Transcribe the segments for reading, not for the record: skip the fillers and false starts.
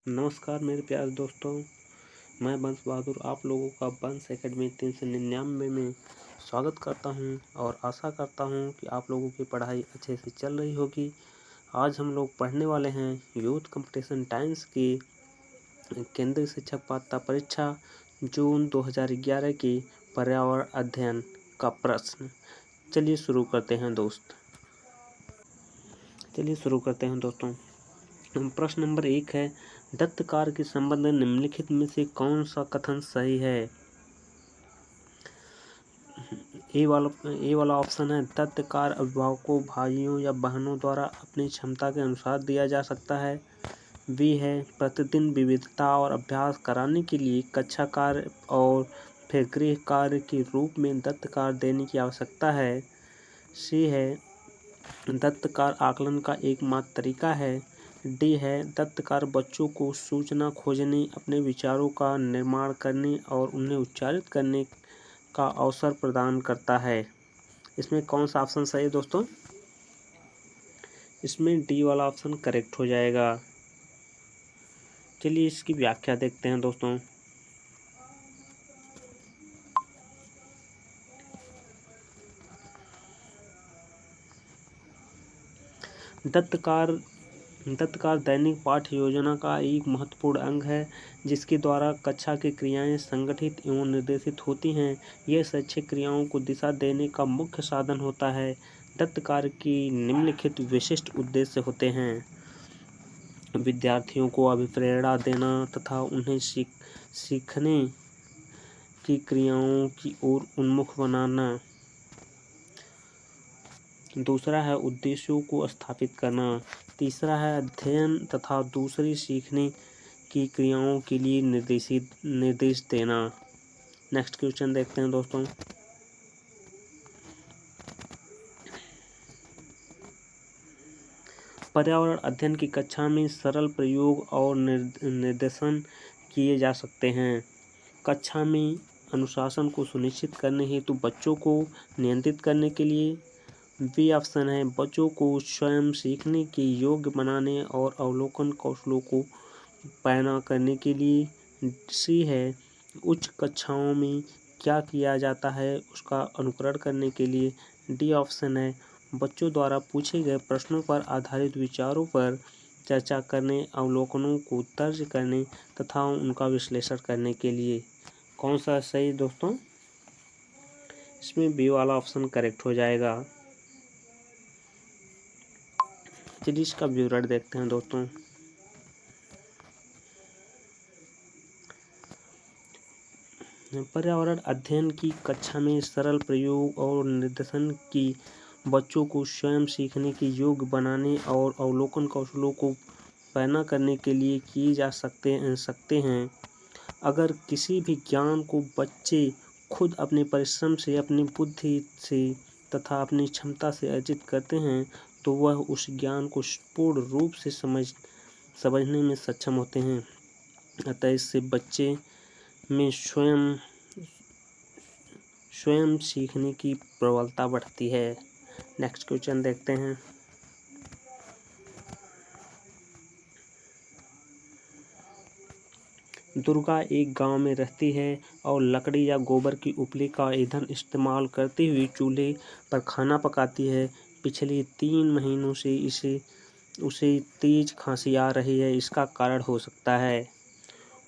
नमस्कार मेरे प्यारे दोस्तों, मैं वंश बहादुर आप लोगों का वंश एकेडमी 399 में स्वागत करता हूं और आशा करता हूं कि आप लोगों की पढ़ाई अच्छे से चल रही होगी। आज हम लोग पढ़ने वाले हैं यूथ कंपटीशन टाइम्स की केंद्रीय शिक्षक पात्रता परीक्षा जून 2011 की पर्यावरण अध्ययन का प्रश्न। चलिए शुरू करते हैं दोस्तों। प्रश्न नंबर 1 है, दत्त कार्य के संबंध में निम्नलिखित में से कौन सा कथन सही है? ए वाला ऑप्शन है, दत्त कार्य अभिभावकों, भाइयों या बहनों द्वारा अपनी क्षमता के अनुसार दिया जा सकता है। बी है, प्रतिदिन विविधता और अभ्यास कराने के लिए कक्षा कार्य और फिर गृह कार्य के रूप में दत्त कार्य देने की आवश्यकता है। सी है, दत्त कार्य आकलन का एकमात्र तरीका है। डी है, दत्त कार्य बच्चों को सूचना खोजने, अपने विचारों का निर्माण करने और उन्हें उच्चारित करने का अवसर प्रदान करता है। इसमें कौन सा ऑप्शन सही है दोस्तों? इसमें डी वाला ऑप्शन करेक्ट हो जाएगा। चलिए इसकी व्याख्या देखते हैं दोस्तों। दत्त कार्य दैनिक पाठ्य योजना का एक महत्वपूर्ण अंग है, जिसके द्वारा कक्षा की क्रियाएं संगठित एवं निर्देशित होती हैं। यह शैक्षिक क्रियाओं को दिशा देने का मुख्य साधन होता है। दत्त कार्य की निम्नलिखित विशिष्ट उद्देश्य होते हैं: विद्यार्थियों को अभिप्रेरणा देना तथा उन्हें सीखने की क्रियाओं की ओर उन्मुख बनाना। दूसरा है उद्देश्यों को स्थापित करना। तीसरा है अध्ययन तथा दूसरी सीखने की क्रियाओं के लिए निर्देश देना। नेक्स्ट क्वेश्चन देखते हैं दोस्तों। पर्यावरण अध्ययन की कक्षा में सरल प्रयोग और निर्देशन किए जा सकते हैं। कक्षा में अनुशासन को सुनिश्चित करने हेतु बच्चों को नियंत्रित करने के लिए। बी ऑप्शन है, बच्चों को स्वयं सीखने के योग्य बनाने और अवलोकन कौशलों को पैना करने के लिए। सी है, उच्च कक्षाओं में क्या किया जाता है उसका अनुकरण करने के लिए। डी ऑप्शन है, बच्चों द्वारा पूछे गए प्रश्नों पर आधारित विचारों पर चर्चा करने, अवलोकनों को दर्ज करने तथा उनका विश्लेषण करने के लिए। कौन सा सही दोस्तों? इसमें बी वाला ऑप्शन करेक्ट हो जाएगा। चलिए इसका विवरण देखते हैं दोस्तों। पर्यावरण अध्ययन की कक्षा में सरल प्रयोग और निर्देशन की बच्चों को स्वयं सीखने के योग्य बनाने और अवलोकन कौशलों को पैना करने के लिए किए जा सकते हैं। अगर किसी भी ज्ञान को बच्चे खुद अपने परिश्रम से, अपनी बुद्धि से तथा अपनी क्षमता से अर्जित करते हैं तो वह उस ज्ञान को पूर्ण रूप से समझने में सक्षम होते हैं। अतः इससे बच्चे में स्वयं सीखने की प्रबलता बढ़ती है। नेक्स्ट क्वेश्चन देखते हैं। दुर्गा एक गांव में रहती है और लकड़ी या गोबर की उपली का ईंधन इस्तेमाल करते हुए चूल्हे पर खाना पकाती है। पिछले 3 महीनों से उसे तेज खांसी आ रही है। इसका कारण हो सकता है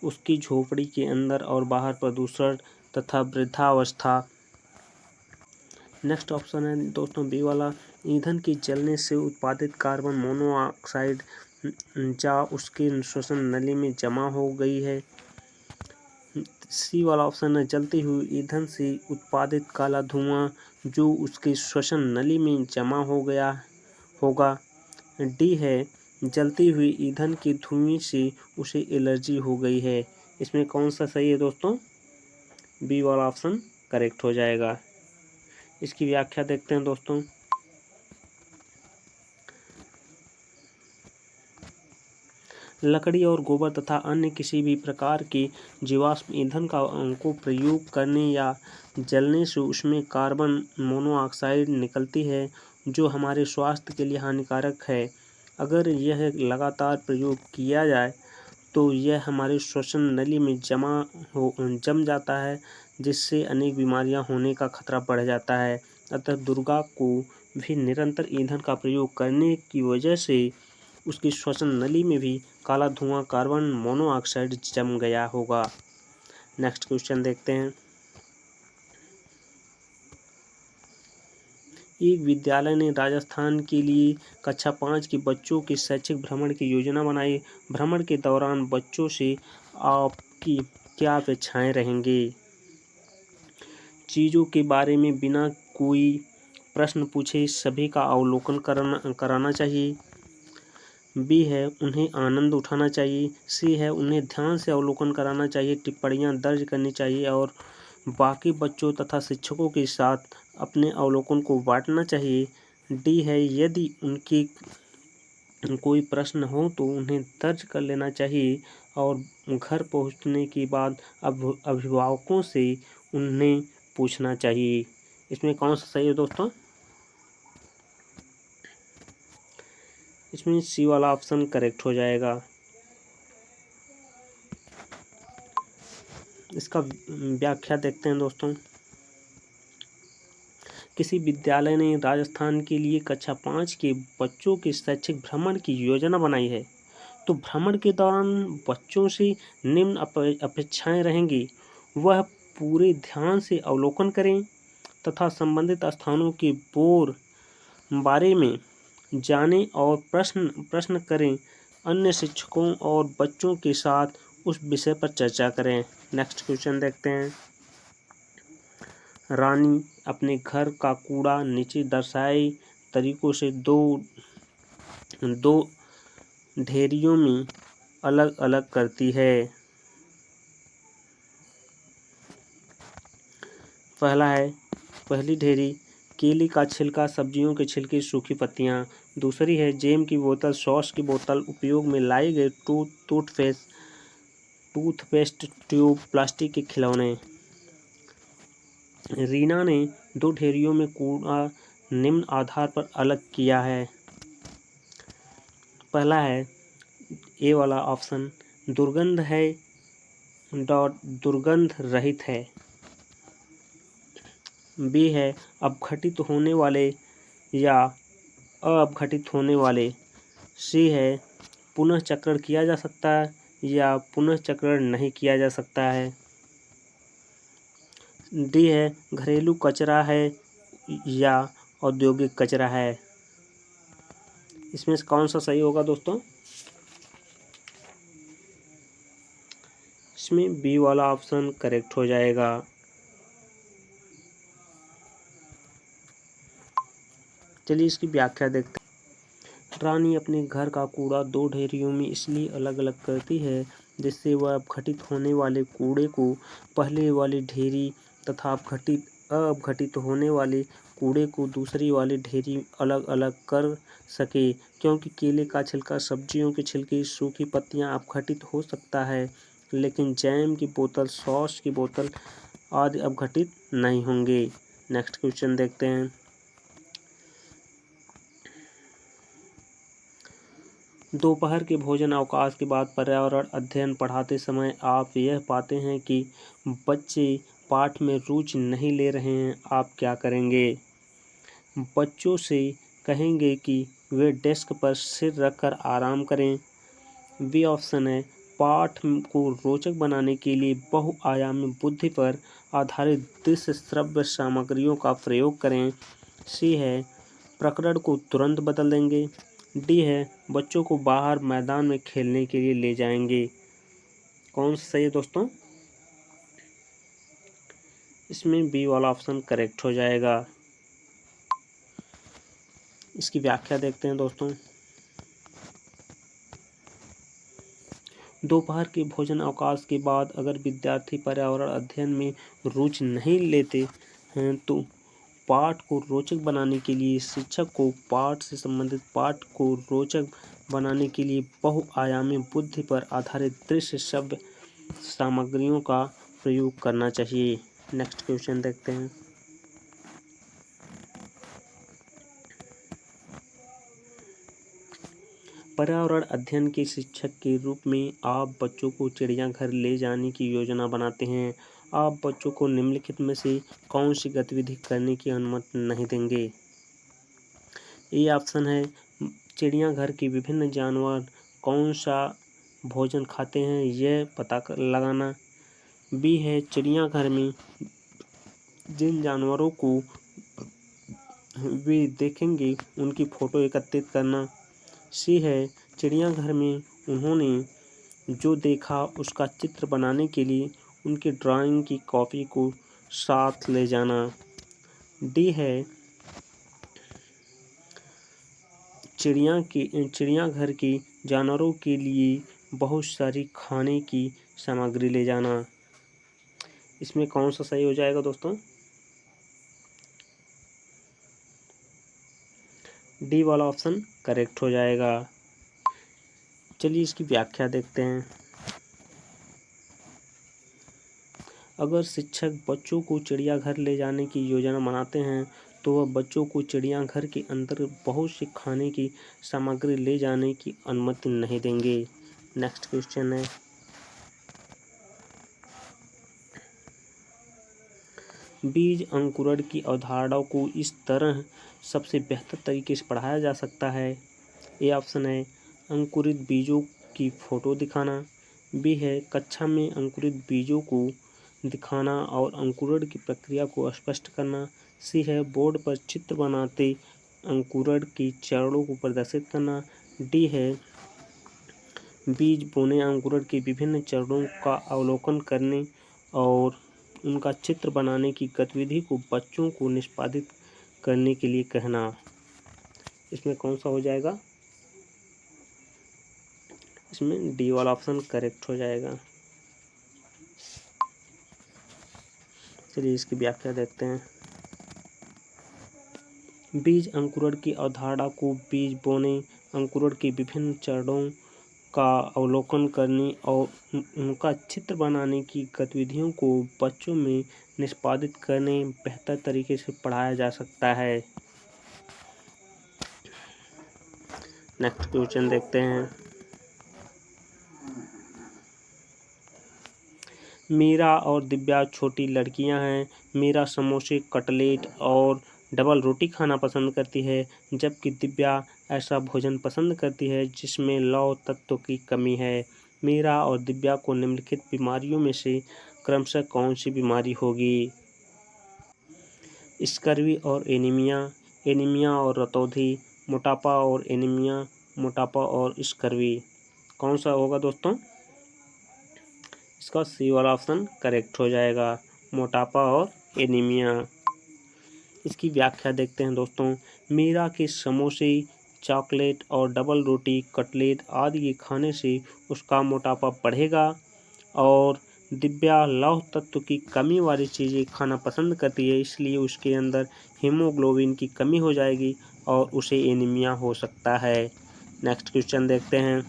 उसकी झोपड़ी के अंदर और बाहर प्रदूषण तथा वृद्धावस्था। नेक्स्ट ऑप्शन है दोस्तों बी वाला, ईंधन के जलने से उत्पादित कार्बन मोनोऑक्साइड जा उसके श्वसन नली में जमा हो गई है। सी वाला ऑप्शन है, जलते हुए ईंधन से उत्पादित काला धुआं जो उसके श्वसन नली में जमा हो गया होगा। डी है, जलते हुए ईंधन के धुएं से उसे एलर्जी हो गई है। इसमें कौन सा सही है दोस्तों? बी वाला ऑप्शन करेक्ट हो जाएगा। इसकी व्याख्या देखते हैं दोस्तों। लकड़ी और गोबर तथा अन्य किसी भी प्रकार के जीवाश्म ईंधन को प्रयोग करने या जलने से उसमें कार्बन मोनोऑक्साइड निकलती है जो हमारे स्वास्थ्य के लिए हानिकारक है। अगर यह लगातार प्रयोग किया जाए तो यह हमारे श्वसन नली में जम जाता है, जिससे अनेक बीमारियां होने का खतरा बढ़ जाता है। अतः दुर्गा को भी निरंतर ईंधन का प्रयोग करने की वजह से उसकी श्वसन नली में भी काला धुआं कार्बन मोनोऑक्साइड जम गया होगा। नेक्स्ट क्वेश्चन देखते हैं। एक विद्यालय ने राजस्थान के लिए कक्षा 5 के बच्चों के शैक्षिक भ्रमण की योजना बनाई। भ्रमण के दौरान बच्चों से आपकी क्या अपेक्षाएं रहेंगी? चीज़ों के बारे में बिना कोई प्रश्न पूछे सभी का अवलोकन कराना चाहिए। बी है उन्हें आनंद उठाना चाहिए। सी है उन्हें ध्यान से अवलोकन कराना चाहिए, टिप्पणियां दर्ज करनी चाहिए और बाकी बच्चों तथा शिक्षकों के साथ अपने अवलोकन को बांटना चाहिए। डी है यदि उनके कोई प्रश्न हो तो उन्हें दर्ज कर लेना चाहिए और घर पहुंचने के बाद अभिभावकों से उन्हें पूछना चाहिए। इसमें कौन सा सही है दोस्तों? इसमें सी वाला ऑप्शन करेक्ट हो जाएगा। इसका व्याख्या देखते हैं दोस्तों। किसी विद्यालय ने राजस्थान के लिए कक्षा 5 के बच्चों के शैक्षिक भ्रमण की योजना बनाई है। तो भ्रमण के दौरान बच्चों से निम्न अपेक्षाएं रहेंगी। वह पूरे ध्यान से अवलोकन करें तथा संबंधित स्थानों के बारे में जानें और प्रश्न करें। अन्य शिक्षकों और बच्चों के साथ उस विषय पर चर्चा करें। नेक्स्ट क्वेश्चन देखते हैं। रानी अपने घर का कूड़ा नीचे दर्शाए तरीकों से दो ढेरियों में अलग अलग करती है। पहली ढेरी केले का छिलका, सब्जियों के छिलके, सूखी पत्तियां। दूसरी है जैम की बोतल, सॉस की बोतल, उपयोग में लाए गए टूथपेस्ट ट्यूब, प्लास्टिक के खिलौने। रीना ने 2 ढेरियों में कूड़ा निम्न आधार पर अलग किया है। पहला है ए वाला ऑप्शन, दुर्गंध है दुर्गंध रहित है। बी है अपघटित होने वाले या अअपघटित होने वाले। सी है पुनः चक्रण किया जा सकता है या पुनः चक्रण नहीं किया जा सकता है। डी है घरेलू कचरा है या औद्योगिक कचरा है। इसमें से कौन सा सही होगा दोस्तों? इसमें बी वाला ऑप्शन करेक्ट हो जाएगा। चलिए इसकी व्याख्या देखते हैं। रानी अपने घर का कूड़ा 2 ढेरियों में इसलिए अलग अलग करती है जिससे वह अपघटित होने वाले कूड़े को पहले वाली ढेरी तथा अअपघटित होने वाले कूड़े को दूसरी वाली ढेरी अलग अलग कर सके। क्योंकि केले का छिलका, सब्जियों के छिलके, सूखी पत्तियां अपघटित हो सकता है, लेकिन जैम की बोतल, सॉस की बोतल आदि अपघटित नहीं होंगे। नेक्स्ट क्वेश्चन देखते हैं। दोपहर के भोजन अवकाश के बाद पर्यावरण अध्ययन पढ़ाते समय आप यह पाते हैं कि बच्चे पाठ में रुचि नहीं ले रहे हैं। आप क्या करेंगे? बच्चों से कहेंगे कि वे डेस्क पर सिर रखकर आराम करें। बी ऑप्शन है पाठ को रोचक बनाने के लिए बहुआयामी बुद्धि पर आधारित दृश्य श्रव्य सामग्रियों का प्रयोग करें। सी है प्रकरण को तुरंत बदल देंगे। डी है बच्चों को बाहर मैदान में खेलने के लिए ले जाएंगे। कौन सा सही है दोस्तों? इसमें बी वाला ऑप्शन करेक्ट हो जाएगा। इसकी व्याख्या देखते हैं दोस्तों। दोपहर के भोजन अवकाश के बाद अगर विद्यार्थी पर्यावरण अध्ययन में रुचि नहीं लेते हैं तो पाठ को रोचक बनाने के लिए शिक्षक को पाठ से संबंधित पाठ को रोचक बनाने के लिए बहुआयामी बुद्धि पर आधारित दृश्य श्रव्य सामग्रियों का प्रयोग करना चाहिए। नेक्स्ट क्वेश्चन देखते हैं। पर्यावरण अध्ययन के शिक्षक के रूप में आप बच्चों को चिड़ियाघर ले जाने की योजना बनाते हैं। आप बच्चों को निम्नलिखित में से कौन सी गतिविधि करने की अनुमति नहीं देंगे? ए ऑप्शन है चिड़ियाघर के विभिन्न जानवर कौन सा भोजन खाते हैं यह पता लगाना। बी है चिड़ियाघर में जिन जानवरों को वे देखेंगे उनकी फ़ोटो एकत्रित करना। सी है चिड़ियाघर में उन्होंने जो देखा उसका चित्र बनाने के लिए उनकी ड्राइंग की कॉपी को साथ ले जाना। डी है चिड़ियाघर के जानवरों के लिए बहुत सारी खाने की सामग्री ले जाना। इसमें कौन सा सही हो जाएगा दोस्तों? डी वाला ऑप्शन करेक्ट हो जाएगा। चलिए इसकी व्याख्या देखते हैं। अगर शिक्षक बच्चों को चिड़ियाघर ले जाने की योजना बनाते हैं तो वह बच्चों को चिड़ियाघर के अंदर बहुत सी खाने की सामग्री ले जाने की अनुमति नहीं देंगे। नेक्स्ट क्वेश्चन है, बीज अंकुरण की अवधारणा को इस तरह सबसे बेहतर तरीके से पढ़ाया जा सकता है। ए ऑप्शन है अंकुरित बीजों की फ़ोटो दिखाना। बी है कक्षा में अंकुरित बीजों को दिखाना और अंकुरण की प्रक्रिया को स्पष्ट करना। सी है बोर्ड पर चित्र बनाते अंकुरण के चरणों को प्रदर्शित करना। डी है बीज बोने अंकुरण के विभिन्न चरणों का अवलोकन करने और उनका चित्र बनाने की गतिविधि को बच्चों को निष्पादित करने के लिए कहना। इसमें कौन सा हो जाएगा? इसमें डी वाला ऑप्शन करेक्ट हो जाएगा। चलिए इसकी व्याख्या देखते हैं। बीज अंकुरण की अवधारणा को बीज बोने अंकुरण के विभिन्न चरणों का अवलोकन करने और उनका चित्र बनाने की गतिविधियों को बच्चों में निष्पादित करने बेहतर तरीके से पढ़ाया जा सकता है। नेक्स्ट क्वेश्चन देखते हैं। मीरा और दिव्या छोटी लड़कियां हैं। मीरा समोसे, कटलेट और डबल रोटी खाना पसंद करती है, जबकि दिव्या ऐसा भोजन पसंद करती है जिसमें लौह तत्व की कमी है। मीरा और दिव्या को निम्नलिखित बीमारियों में से क्रमशः कौन सी बीमारी होगी? स्कर्वी और एनीमिया, एनीमिया और रतौंधी, मोटापा और एनीमिया, मोटापा और स्कर्वी। कौन सा होगा दोस्तों? इसका सी वाला ऑप्शन करेक्ट हो जाएगा, मोटापा और एनीमिया। इसकी व्याख्या देखते हैं दोस्तों। मीरा के समोसे, चॉकलेट और डबल रोटी, कटलेट आदि के खाने से उसका मोटापा बढ़ेगा और दिव्या लौह तत्व की कमी वाली चीज़ें खाना पसंद करती है, इसलिए उसके अंदर हीमोग्लोबिन की कमी हो जाएगी और उसे एनीमिया हो सकता है। नेक्स्ट क्वेश्चन देखते हैं।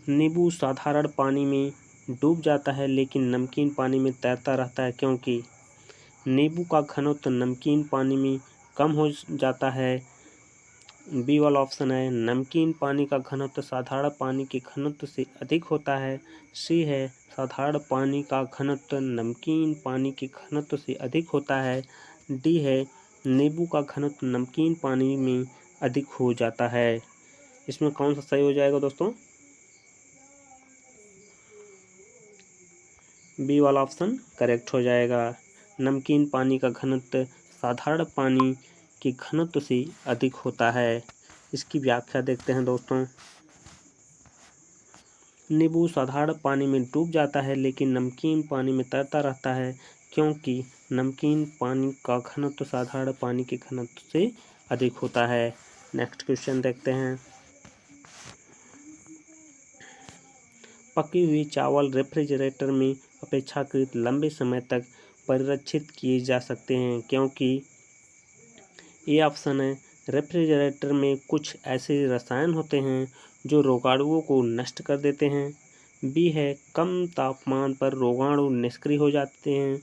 नींबू साधारण पानी में डूब जाता है लेकिन नमकीन पानी में तैरता रहता है क्योंकि? नींबू का घनत्व नमकीन पानी में कम हो जाता है। बी वाला ऑप्शन है नमकीन पानी का घनत्व साधारण पानी के घनत्व से अधिक होता है। सी है साधारण पानी का घनत्व नमकीन पानी के घनत्व से अधिक होता है। डी है नींबू का घनत्व नमकीन पानी में अधिक हो जाता है। इसमें कौन सा सही हो जाएगा दोस्तों? बी वाला ऑप्शन करेक्ट हो जाएगा। नमकीन पानी का घनत्व साधारण पानी के घनत्व से अधिक होता है। इसकी व्याख्या देखते हैं दोस्तों। नींबू साधारण पानी में डूब जाता है लेकिन नमकीन पानी में तैरता रहता है क्योंकि नमकीन पानी का घनत्व साधारण पानी के घनत्व से अधिक होता है। नेक्स्ट क्वेश्चन देखते हैं। पके हुए चावल रेफ्रिजरेटर में अपेक्षाकृत लंबे समय तक परिरक्षित किए जा सकते हैं क्योंकि? ये ऑप्शन है रेफ्रिजरेटर में कुछ ऐसे रसायन होते हैं जो रोगाणुओं को नष्ट कर देते हैं। बी है कम तापमान पर रोगाणु निष्क्रिय हो जाते हैं।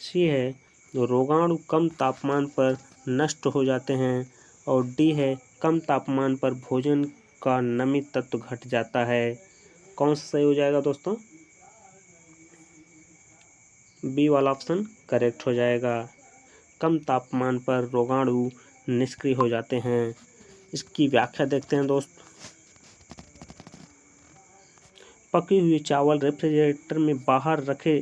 सी है रोगाणु कम तापमान पर नष्ट हो जाते हैं। और डी है कम तापमान पर भोजन का नमी तत्व घट जाता है। कौन सा सही हो जाएगा दोस्तों? बी वाला ऑप्शन करेक्ट हो जाएगा। कम तापमान पर रोगाणु निष्क्रिय हो जाते हैं। इसकी व्याख्या देखते हैं दोस्त। पके हुए चावल रेफ्रिजरेटर में बाहर रखे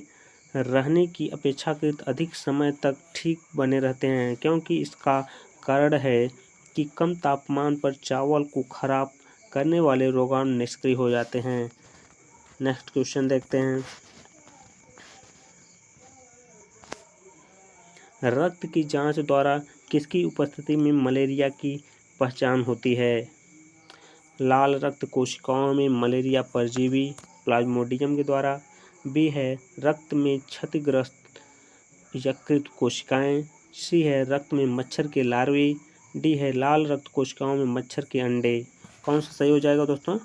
रहने की अपेक्षाकृत अधिक समय तक ठीक बने रहते हैं, क्योंकि इसका कारण है कि कम तापमान पर चावल को खराब करने वाले रोगाणु निष्क्रिय हो जाते हैं। नेक्स्ट क्वेश्चन देखते हैं। रक्त की जांच द्वारा किसकी उपस्थिति में मलेरिया की पहचान होती है? लाल रक्त कोशिकाओं में मलेरिया परजीवी प्लाज्मोडियम के द्वारा। बी है रक्त में क्षतिग्रस्त यकृत कोशिकाएं। सी है रक्त में मच्छर के लार्वे। डी है लाल रक्त कोशिकाओं में मच्छर के अंडे। कौन सा सही हो जाएगा दोस्तों?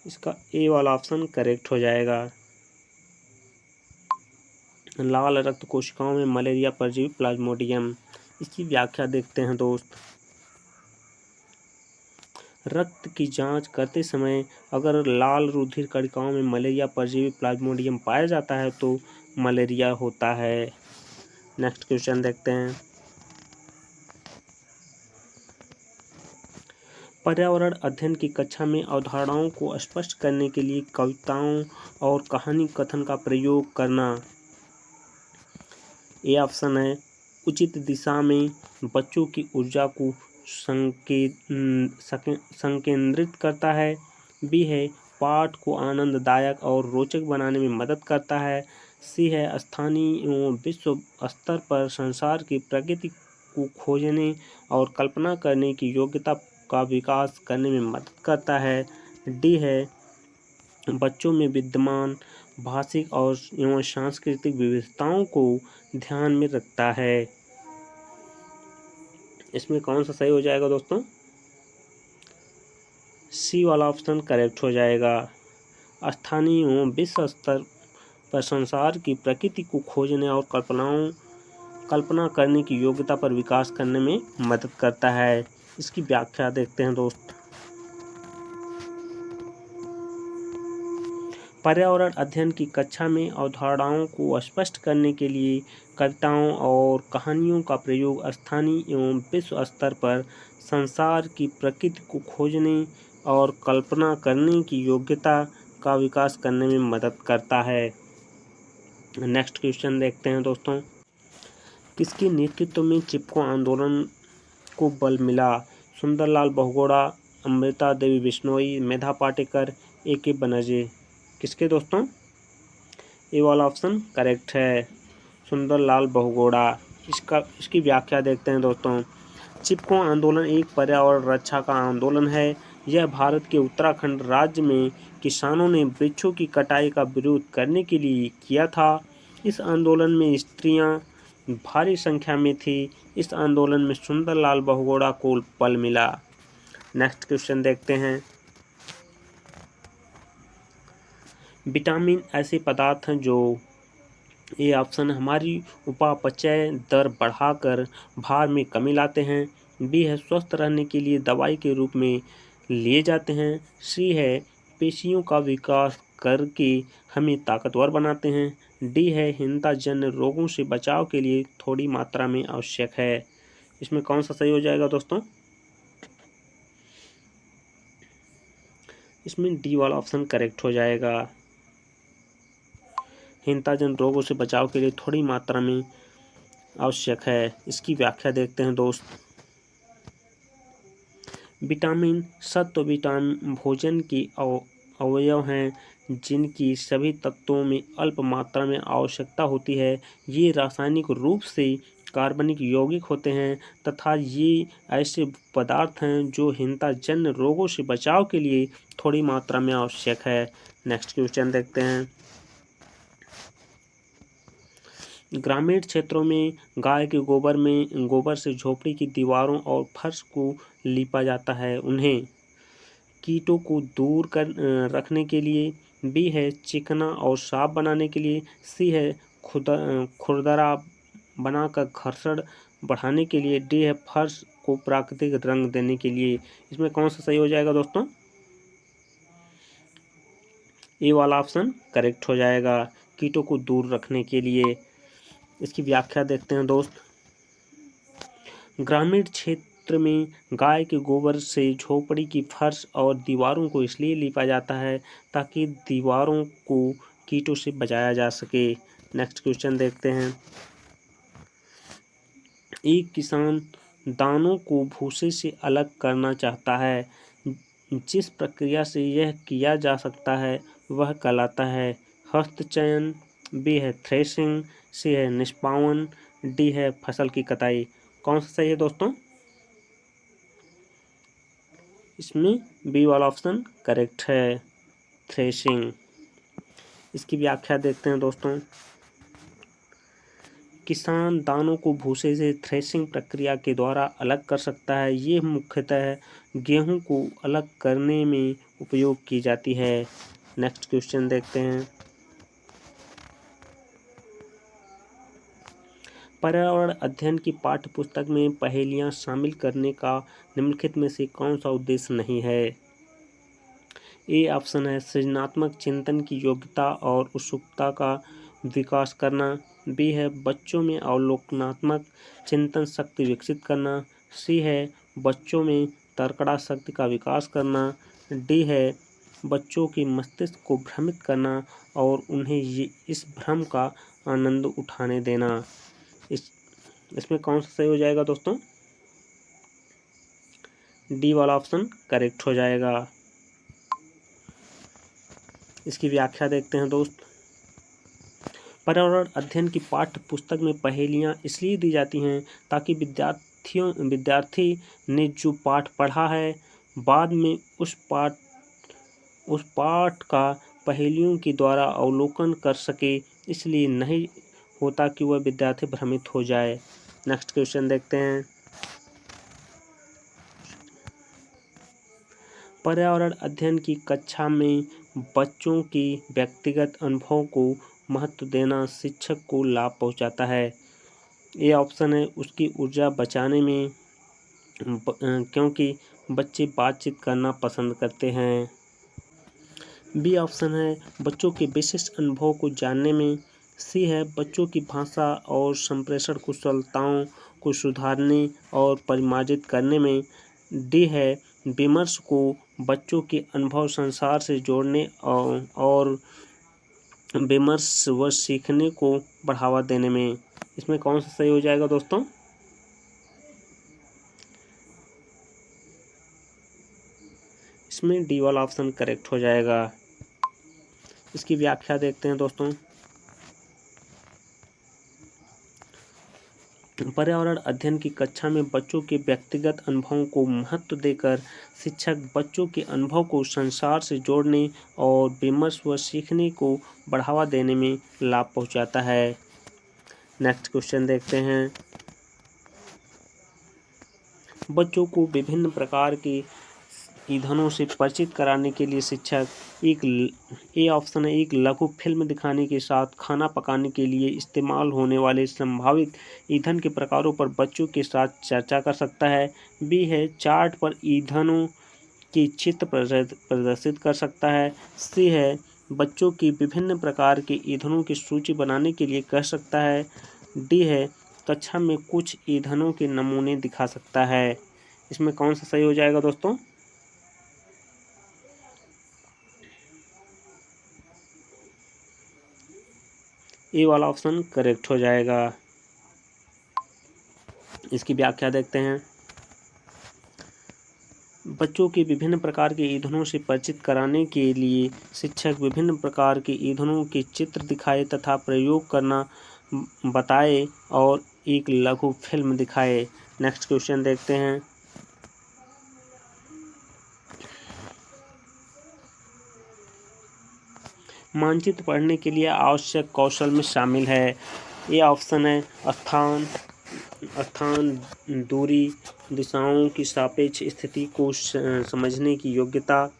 इसका ए वाला ऑप्शन करेक्ट हो जाएगा। लाल रक्त कोशिकाओं में मलेरिया परजीवी प्लाज्मोडियम। इसकी व्याख्या देखते हैं दोस्त। रक्त की जांच करते समय अगर लाल रुधिर कणिकाओं में मलेरिया परजीवी प्लाज्मोडियम पाया जाता है तो मलेरिया होता है। नेक्स्ट क्वेश्चन देखते हैं। पर्यावरण अध्ययन की कक्षा में अवधारणाओं को स्पष्ट करने के लिए कविताओं और कहानी कथन का प्रयोग करना। ए ऑप्शन है उचित दिशा में बच्चों की ऊर्जा को संकेंद्रित करता है। बी है पाठ को आनंददायक और रोचक बनाने में मदद करता है। सी है स्थानीय एवं विश्व स्तर पर संसार की प्रकृति को खोजने और कल्पना करने की योग्यता का विकास करने में मदद करता है। डी है बच्चों में विद्यमान भाषिक और एवं सांस्कृतिक विविधताओं को ध्यान में रखता है। इसमें कौन सा सही हो जाएगा दोस्तों? सी वाला ऑप्शन करेक्ट हो जाएगा। स्थानीय एवं विश्व स्तर पर संसार की प्रकृति को खोजने और कल्पना करने की योग्यता पर विकास करने में मदद करता है। इसकी व्याख्या देखते हैं दोस्त। पर्यावरण अध्ययन की कक्षा में अवधारणाओं को स्पष्ट करने के लिए कविताओं और कहानियों का प्रयोग स्थानीय एवं विश्व स्तर पर संसार की प्रकृति को खोजने और कल्पना करने की योग्यता का विकास करने में मदद करता है। नेक्स्ट क्वेश्चन देखते हैं दोस्तों। किसके नेतृत्व में चिपको आंदोलन को बल मिला? सुंदरलाल बहुगुणा, अमृता देवी बिश्नोई, मेधा पाटेकर, A.K. बनर्जी। किसके दोस्तों? ए वाला ऑप्शन करेक्ट है, सुंदरलाल बहुगुणा। इसकी व्याख्या देखते हैं दोस्तों। चिपको आंदोलन एक पर्यावरण रक्षा का आंदोलन है। यह भारत के उत्तराखंड राज्य में किसानों ने वृक्षों की कटाई का विरोध करने के लिए किया था। इस आंदोलन में स्त्रियां भारी संख्या में थी। इस आंदोलन में सुंदरलाल बहुगुणा को बल मिला। नेक्स्ट क्वेश्चन देखते हैं। विटामिन ऐसे पदार्थ हैं जो ये ऑप्शन हमारी उपापचय दर बढ़ाकर भार में कमी लाते हैं। बी है स्वस्थ रहने के लिए दवाई के रूप में लिए जाते हैं। सी है पेशियों का विकास करके हमें ताकतवर बनाते हैं। डी है हीनताजन्य रोगों से बचाव के लिए थोड़ी मात्रा में आवश्यक है। इसमें कौन सा सही हो जाएगा दोस्तों? इसमें डी वाला ऑप्शन करेक्ट हो जाएगा। हीनताजन्य रोगों से बचाव के लिए थोड़ी मात्रा में आवश्यक है। इसकी व्याख्या देखते हैं दोस्त। विटामिन सत्व विटामिन भोजन के अवयव हैं जिनकी सभी तत्वों में अल्प मात्रा में आवश्यकता होती है। ये रासायनिक रूप से कार्बनिक यौगिक होते हैं तथा ये ऐसे पदार्थ हैं जो हीनताजन्य रोगों से बचाव के लिए थोड़ी मात्रा में आवश्यक है। नेक्स्ट क्वेश्चन देखते हैं। ग्रामीण क्षेत्रों में गाय के गोबर से झोपड़ी की दीवारों और फर्श को लीपा जाता है। उन्हें कीटों को दूर रखने के लिए। बी है चिकना और साफ बनाने के लिए। सी है खुरदरा बनाकर घर्षण बढ़ाने के लिए। डी है फर्श को प्राकृतिक रंग देने के लिए। इसमें कौन सा सही हो जाएगा दोस्तों? ए वाला ऑप्शन करेक्ट हो जाएगा, कीटों को दूर रखने के लिए। इसकी व्याख्या देखते हैं दोस्त। ग्रामीण क्षेत्र में गाय के गोबर से झोपड़ी की फर्श और दीवारों को इसलिए लीपा जाता है ताकि दीवारों को कीटों से बचाया जा सके। नेक्स्ट क्वेश्चन देखते हैं। एक किसान दानों को भूसे से अलग करना चाहता है। जिस प्रक्रिया से यह किया जा सकता है वह कहलाता है हस्तचयन, बी है थ्रेशिंग, सी है निष्पावन, डी है फसल की कटाई। कौन सा सही है दोस्तों? इसमें बी वाला ऑप्शन करेक्ट है, थ्रेशिंग। इसकी व्याख्या देखते हैं दोस्तों। किसान दानों को भूसे से थ्रेशिंग प्रक्रिया के द्वारा अलग कर सकता है। ये मुख्यतः गेहूं को अलग करने में उपयोग की जाती है। नेक्स्ट क्वेश्चन देखते हैं। पर्यावरण अध्ययन की पाठ्य पुस्तक में पहेलियां शामिल करने का निम्नलिखित में से कौन सा उद्देश्य नहीं है? ए ऑप्शन है सृजनात्मक चिंतन की योग्यता और उत्सुकता का विकास करना, बी है बच्चों में अवलोकनात्मक चिंतन शक्ति विकसित करना, सी है बच्चों में तर्कड़ा शक्ति का विकास करना, डी है बच्चों के मस्तिष्क को भ्रमित करना और उन्हें इस भ्रम का आनंद उठाने देना। इसमें कौन सा सही हो जाएगा दोस्तों? डी वाला ऑप्शन करेक्ट हो जाएगा। इसकी व्याख्या देखते हैं दोस्त। पर्यावरण अध्ययन की पाठ्य पुस्तक में पहेलियां इसलिए दी जाती हैं ताकि विद्यार्थी ने जो पाठ पढ़ा है बाद में उस पाठ का पहेलियों के द्वारा अवलोकन कर सके, इसलिए नहीं होता कि वह विद्यार्थी भ्रमित हो जाए। नेक्स्ट क्वेश्चन देखते हैं। पर्यावरण अध्ययन की कक्षा में बच्चों के व्यक्तिगत अनुभव को महत्व देना शिक्षक को लाभ पहुंचाता है। ये ऑप्शन है उसकी ऊर्जा बचाने में क्योंकि बच्चे बातचीत करना पसंद करते हैं। बी ऑप्शन है बच्चों के विशिष्ट अनुभव को जानने में, सी है बच्चों की भाषा और संप्रेषण कुशलताओं को सुधारने और परिमार्जित करने में, डी है विमर्श को बच्चों के अनुभव संसार से जोड़ने और विमर्श व सीखने को बढ़ावा देने में। इसमें कौन सा सही हो जाएगा दोस्तों? इसमें डी वाला ऑप्शन करेक्ट हो जाएगा। इसकी व्याख्या देखते हैं दोस्तों। पर्यावरण अध्ययन की कक्षा में बच्चों के व्यक्तिगत अनुभवों को महत्व देकर शिक्षक बच्चों के अनुभव को संसार से जोड़ने और विमर्श व सीखने को बढ़ावा देने में लाभ पहुंचाता है। नेक्स्ट क्वेश्चन देखते हैं। बच्चों को विभिन्न प्रकार के ईंधनों से परिचित कराने के लिए शिक्षक ए ऑप्शन है एक लघु फिल्म दिखाने के साथ खाना पकाने के लिए इस्तेमाल होने वाले संभावित ईंधन के प्रकारों पर बच्चों के साथ चर्चा कर सकता है, बी है चार्ट पर ईंधनों के चित्र प्रदर्शित कर सकता है, सी है बच्चों की विभिन्न प्रकार के ईंधनों की सूची बनाने के लिए कह सकता है, डी है कक्षा में कुछ ईंधनों के नमूने दिखा सकता है। इसमें कौन सा सही हो जाएगा दोस्तों? ए वाला ऑप्शन करेक्ट हो जाएगा। इसकी व्याख्या देखते हैं। बच्चों के विभिन्न प्रकार के ईंधनों से परिचित कराने के लिए शिक्षक विभिन्न प्रकार के ईंधनों के चित्र दिखाए तथा प्रयोग करना बताए और एक लघु फिल्म दिखाए। नेक्स्ट क्वेश्चन देखते हैं। मानचित्र पढ़ने के लिए आवश्यक कौशल में शामिल है। ये ऑप्शन है स्थान, दूरी, दिशाओं की सापेक्ष स्थिति को समझने की योग्यता,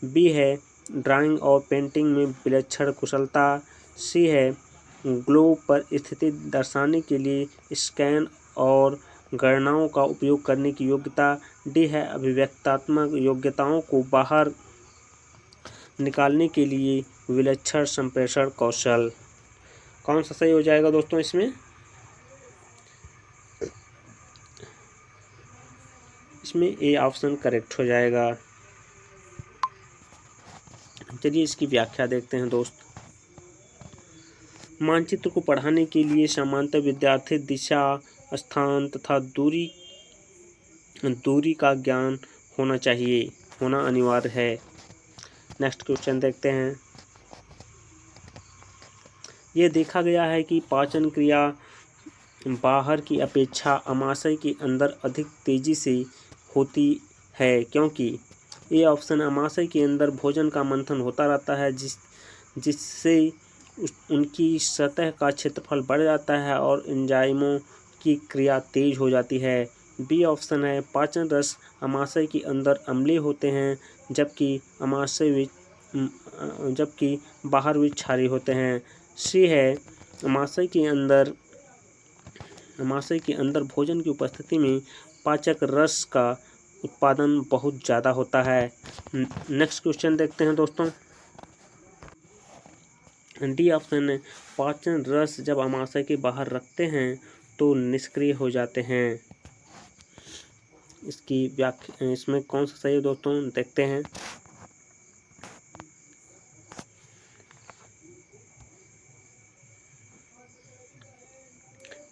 बी है ड्राइंग और पेंटिंग में विलक्षण कुशलता, सी है ग्लोब पर स्थिति दर्शाने के लिए स्कैन और गणनाओं का उपयोग करने की योग्यता। डी है अभिव्यक्तात्मक योग्यताओं को बाहर निकालने के लिए विलक्षण संप्रेषण कौशल। कौन सा सही हो जाएगा दोस्तों इसमें? इसमें ए ऑप्शन करेक्ट हो जाएगा। चलिए इसकी व्याख्या देखते हैं दोस्त। मानचित्र को पढ़ाने के लिए सामान्यतः विद्यार्थी दिशा, स्थान तथा दूरी का ज्ञान होना अनिवार्य है। नेक्स्ट क्वेश्चन देखते हैं। यह देखा गया है कि पाचन क्रिया बाहर की अपेक्षा आमाशय के अंदर अधिक तेजी से होती है क्योंकि ये ऑप्शन आमाशय के अंदर भोजन का मंथन होता रहता है जिससे उनकी सतह का क्षेत्रफल बढ़ जाता है और एंजाइमों की क्रिया तेज हो जाती है। बी ऑप्शन है पाचन रस आमाशय के अंदर अम्लीय होते हैं जबकि बाहर वे क्षारीय होते हैं। सी है आमाशय के अंदर भोजन की उपस्थिति में पाचक रस का उत्पादन बहुत ज़्यादा होता है। नेक्स्ट क्वेश्चन देखते हैं दोस्तों। डी ऑप्शन है पाचन रस जब आमाशय के बाहर रखते हैं तो निष्क्रिय हो जाते हैं। इसकी व्याख्या इसमें कौन सा सही है दोस्तों देखते हैं।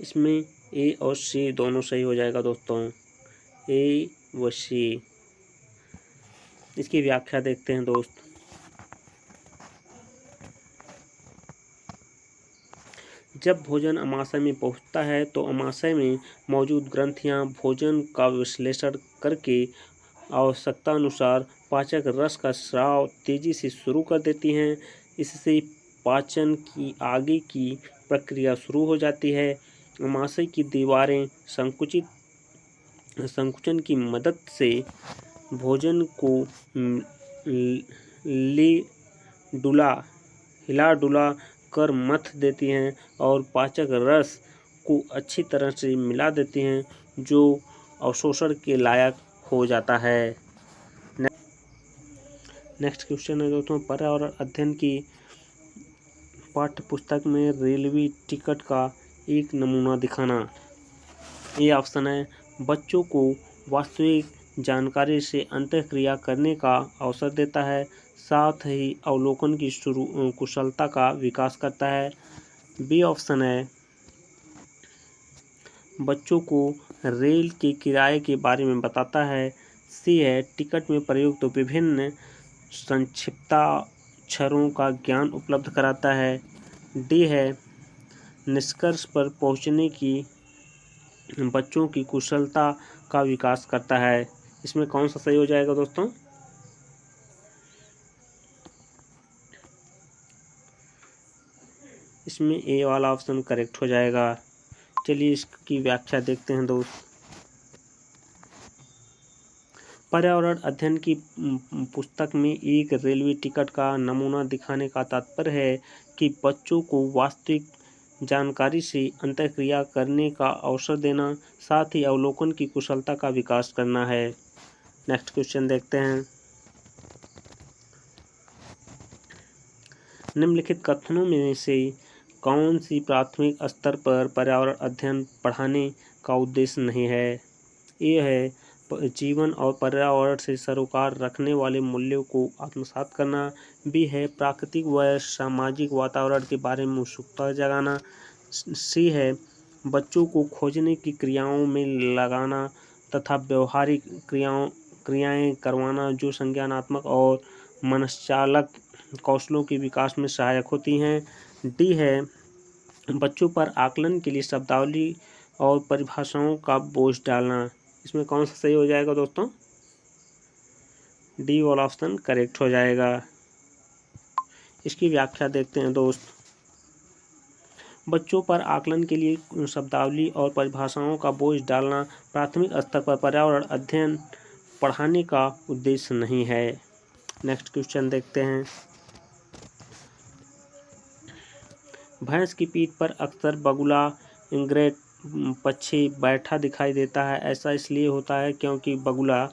इसमें ए और सी दोनों सही हो जाएगा दोस्तों, ए व सी। इसकी व्याख्या देखते हैं दोस्त। जब भोजन आमाशय में पहुंचता है तो आमाशय में मौजूद ग्रंथियां भोजन का विश्लेषण करके आवश्यकतानुसार पाचक रस का स्राव तेजी से शुरू कर देती हैं। इससे पाचन की आगे की प्रक्रिया शुरू हो जाती है। आमाशय की दीवारें संकुचन की मदद से भोजन को हिला डुला कर मथ देती हैं और पाचक रस को अच्छी तरह से मिला देती हैं जो अवशोषण के लायक हो जाता है। नेक्स्ट क्वेश्चन है दोस्तों, पर्यावरण अध्ययन की पाठ्य पुस्तक में रेलवे टिकट का एक नमूना दिखाना। ये ऑप्शन है बच्चों को वास्तविक जानकारी से अंतःक्रिया करने का अवसर देता है, साथ ही अवलोकन की कुशलता का विकास करता है। बी ऑप्शन है बच्चों को रेल के किराए के बारे में बताता है। सी है टिकट में प्रयुक्त विभिन्न संक्षिप्ताक्षरों का ज्ञान उपलब्ध कराता है। डी है निष्कर्ष पर पहुंचने की बच्चों की कुशलता का विकास करता है। इसमें कौन सा सही हो जाएगा दोस्तों? इसमें ए वाला ऑप्शन करेक्ट हो जाएगा। चलिए इसकी व्याख्या देखते हैं दोस्त। पर्यावरण अध्ययन की पुस्तक में एक रेलवे टिकट का नमूना दिखाने का तात्पर्य है कि बच्चों को वास्तविक जानकारी से अंतःक्रिया करने का अवसर देना, साथ ही अवलोकन की कुशलता का विकास करना है। नेक्स्ट क्वेश्चन देखते हैं। निम्नलिखित कथनों में से कौन सी प्राथमिक स्तर पर पर्यावरण अध्ययन पढ़ाने का उद्देश्य नहीं है? ये है जीवन और पर्यावरण से सरोकार रखने वाले मूल्यों को आत्मसात करना। बी है प्राकृतिक व सामाजिक वातावरण के बारे में उत्सुकता जगाना। सी है बच्चों को खोजने की क्रियाओं में लगाना तथा व्यवहारिक क्रियाएं करवाना जो संज्ञानात्मक और मनश्चालक कौशलों के विकास में सहायक होती हैं। डी है बच्चों पर आकलन के लिए शब्दावली और परिभाषाओं का बोझ डालना। इसमें कौन सा सही हो जाएगा दोस्तों? डी वाला ऑप्शन करेक्ट हो जाएगा। इसकी व्याख्या देखते हैं दोस्त। बच्चों पर आकलन के लिए शब्दावली और परिभाषाओं का बोझ डालना प्राथमिक स्तर पर पर्यावरण अध्ययन पढ़ाने का उद्देश्य नहीं है। नेक्स्ट क्वेश्चन देखते हैं। भैंस की पीठ पर अक्सर बगुला इंग्रेट पक्षी बैठा दिखाई देता है। ऐसा इसलिए होता है क्योंकि बगुला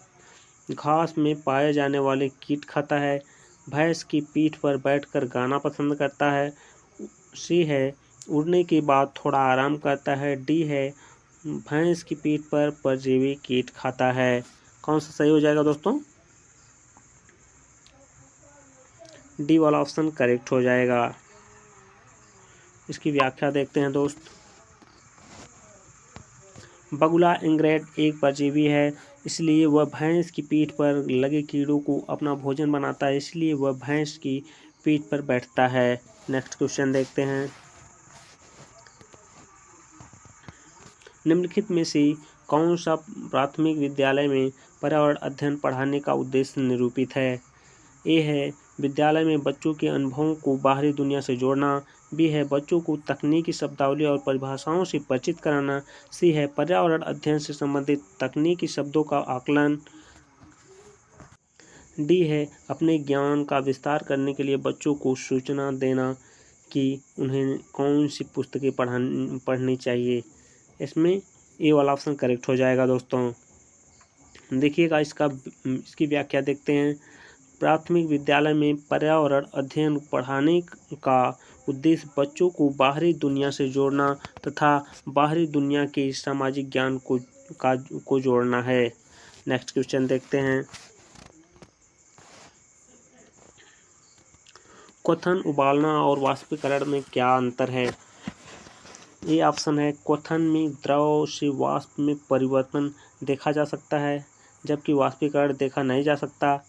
घास में पाए जाने वाले कीट खाता है। भैंस की पीठ पर बैठकर गाना पसंद करता है। सी है उड़ने के बाद थोड़ा आराम करता है। डी है भैंस की पीठ पर परजीवी कीट खाता है। कौन सा सही हो जाएगा दोस्तों? डी वाला ऑप्शन करेक्ट हो जाएगा। इसकी व्याख्या देखते हैं दोस्त। बगुला इंग्रेट एक परजीवी है, इसलिए वह भैंस की पीठ पर लगे कीड़ों को अपना भोजन बनाता है, इसलिए वह भैंस की पीठ पर बैठता है। नेक्स्ट क्वेश्चन देखते हैं। निम्नलिखित में से कौन सा प्राथमिक विद्यालय में पर्यावरण अध्ययन पढ़ाने का उद्देश्य निरूपित है? ए है विद्यालय में बच्चों के अनुभवों को बाहरी दुनिया से जोड़ना। बी है बच्चों को तकनीकी शब्दावली और परिभाषाओं से परिचित कराना। सी है पर्यावरण अध्ययन से संबंधित तकनीकी शब्दों का आकलन। डी है अपने ज्ञान का विस्तार करने के लिए बच्चों को सूचना देना कि उन्हें कौन सी पुस्तकें पढ़नी चाहिए। इसमें ए वाला ऑप्शन करेक्ट हो जाएगा दोस्तों। देखिएगा इसकी व्याख्या देखते हैं। प्राथमिक विद्यालय में पर्यावरण अध्ययन पढ़ाने का उद्देश्य बच्चों को बाहरी दुनिया से जोड़ना तथा बाहरी दुनिया के सामाजिक ज्ञान को जोड़ना है। नेक्स्ट क्वेश्चन देखते हैं। क्वथन, उबालना और वाष्पीकरण में क्या अंतर है? ये ऑप्शन है क्वथन में द्रव से वाष्प में परिवर्तन देखा जा सकता है, जबकि वाष्पीकरण देखा नहीं जा सकता।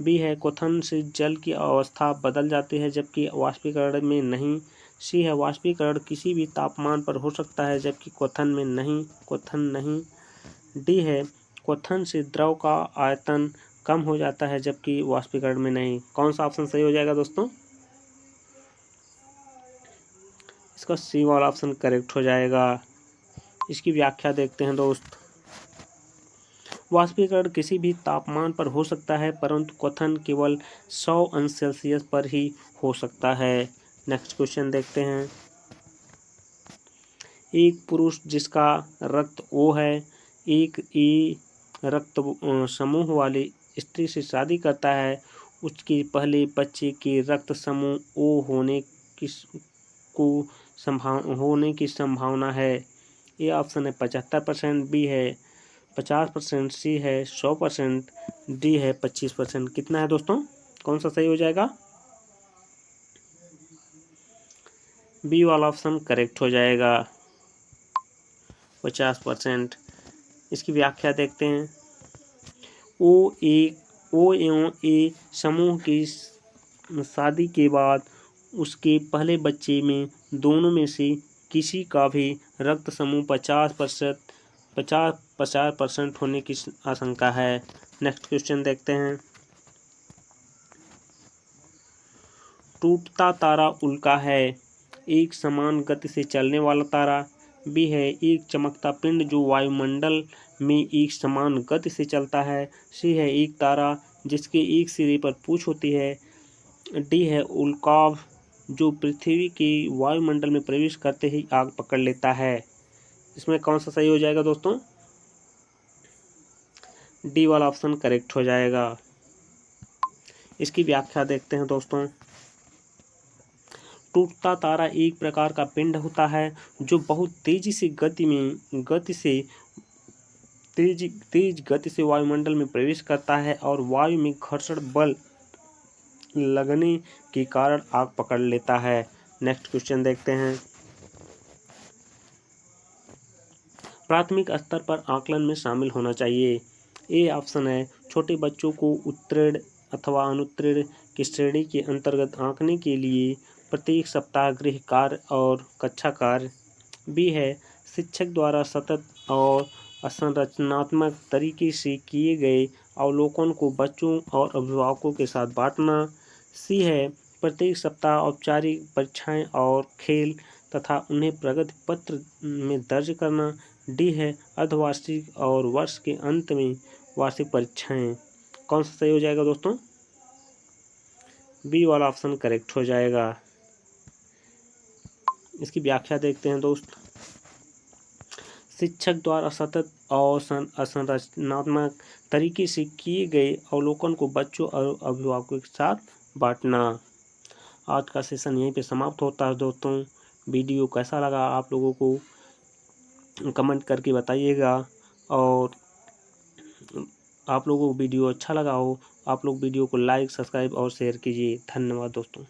बी है क्वथन से जल की अवस्था बदल जाती है, जबकि वाष्पीकरण में नहीं। सी है वाष्पीकरण किसी भी तापमान पर हो सकता है, जबकि क्वथन नहीं। डी है क्वथन से द्रव का आयतन कम हो जाता है, जबकि वाष्पीकरण में नहीं। कौन सा ऑप्शन सही हो जाएगा दोस्तों? इसका सी वाला ऑप्शन करेक्ट हो जाएगा। इसकी व्याख्या देखते हैं दोस्त। वाष्पीकरण किसी भी तापमान पर हो सकता है, परंतु क्वथन केवल 100 अंश सेल्सियस पर ही हो सकता है। नेक्स्ट क्वेश्चन देखते हैं। एक पुरुष जिसका रक्त O है, एक ए रक्त समूह वाली स्त्री से शादी करता है, उसके पहले बच्चे के रक्त समूह O होने की संभावना है। ये ऑप्शन है 75%, बी है 50%, सी है 100%, डी है 25%। कितना है दोस्तों? कौन सा सही हो जाएगा? बी वाला ऑप्शन करेक्ट हो जाएगा, 50%। इसकी व्याख्या देखते हैं। ओ एवं ए समूह की शादी के बाद उसके पहले बच्चे में दोनों में से किसी का भी रक्त समूह 50% होने की आशंका है। नेक्स्ट क्वेश्चन देखते हैं। टूटता तारा उल्का है। एक समान गति से चलने वाला तारा। बी है एक चमकता पिंड जो वायुमंडल में एक समान गति से चलता है। सी है एक तारा जिसके एक सिरे पर पूंछ होती है। डी है उल्काव जो पृथ्वी के वायुमंडल में प्रवेश करते ही आग पकड़ लेता है। इसमें कौन सा सही हो जाएगा दोस्तों? डी वाला ऑप्शन करेक्ट हो जाएगा। इसकी व्याख्या देखते हैं दोस्तों। टूटता तारा एक प्रकार का पिंड होता है जो बहुत तेज गति से वायुमंडल में प्रवेश करता है और वायु में घर्षण बल लगने के कारण आग पकड़ लेता है। नेक्स्ट क्वेश्चन देखते हैं। प्राथमिक स्तर पर आकलन में शामिल होना चाहिए। ए ऑप्शन है छोटे बच्चों को उत्तीर्ण अथवा अनुत्तीर्ण की श्रेणी के अंतर्गत आंकने के लिए प्रत्येक सप्ताह गृह कार्य और कक्षा कार्य। बी है शिक्षक द्वारा सतत और संरचनात्मक तरीके से किए गए अवलोकन को बच्चों और अभिभावकों के साथ बांटना। सी है प्रत्येक सप्ताह औपचारिक परीक्षाएं और खेल तथा उन्हें प्रगति पत्र में दर्ज करना। डी है अर्धवार्षिक और वर्ष के अंत में वार्षिक परीक्षाएं। कौन सा सही हो जाएगा दोस्तों? बी वाला ऑप्शन करेक्ट हो जाएगा। इसकी व्याख्या देखते हैं दोस्त। शिक्षक द्वारा सतत और संरचनात्मक तरीके से किए गए अवलोकन को बच्चों और अभिभावकों के साथ बांटना। आज का सेशन यहीं पे समाप्त होता है दोस्तों। वीडियो कैसा लगा आप लोगों को कमेंट करके बताइएगा, और आप लोगों को वीडियो अच्छा लगा हो आप लोग वीडियो को लाइक, सब्सक्राइब और शेयर कीजिए। धन्यवाद दोस्तों।